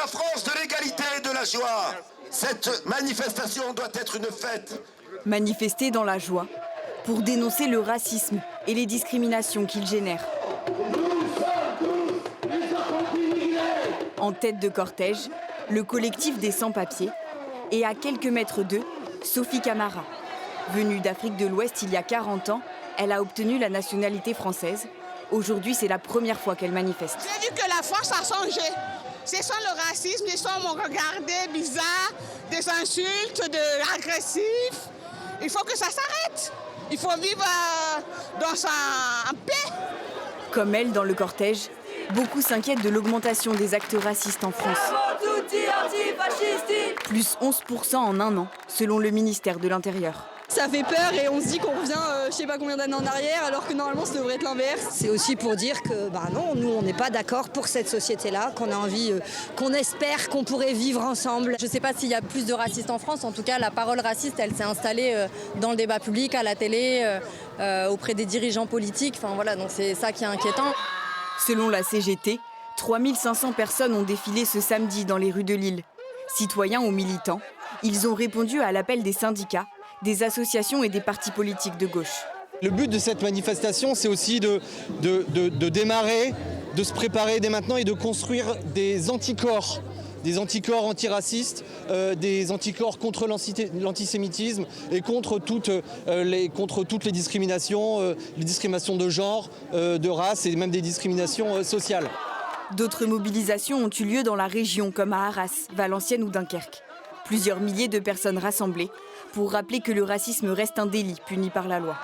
la France de l'égalité et de la joie. Cette manifestation doit être une fête. Manifester dans la joie pour dénoncer le racisme et les discriminations qu'il génère. En tête de cortège, le collectif des sans-papiers et à quelques mètres d'eux, Sophie Camara. Venue d'Afrique de l'Ouest il y a 40 ans, elle a obtenu la nationalité française. Aujourd'hui, c'est la première fois qu'elle manifeste. J'ai dit que la France a changé. C'est sans le racisme, ils sont regardés bizarre, des insultes, de agressifs. Il faut que ça s'arrête. Il faut vivre en paix. Comme elle, dans le cortège, beaucoup s'inquiètent de l'augmentation des actes racistes en France. Plus 11% en un an, selon le ministère de l'Intérieur. Ça fait peur et on se dit qu'on revient je sais pas combien d'années en arrière alors que normalement ça devrait être l'inverse. C'est aussi pour dire que non, nous on n'est pas d'accord pour cette société-là, qu'on a envie, qu'on espère qu'on pourrait vivre ensemble. Je sais pas s'il y a plus de racistes en France, en tout cas la parole raciste elle s'est installée dans le débat public, à la télé, auprès des dirigeants politiques, enfin voilà, donc c'est ça qui est inquiétant. Selon la CGT, 3500 personnes ont défilé ce samedi dans les rues de Lille. Citoyens ou militants, ils ont répondu à l'appel des syndicats, des associations et des partis politiques de gauche. Le but de cette manifestation, c'est aussi de démarrer, de se préparer dès maintenant et de construire des anticorps antiracistes, des anticorps contre l'antisémitisme et contre toutes les discriminations de genre, de race et même des discriminations sociales. D'autres mobilisations ont eu lieu dans la région, comme à Arras, Valenciennes ou Dunkerque. Plusieurs milliers de personnes rassemblées pour rappeler que le racisme reste un délit puni par la loi.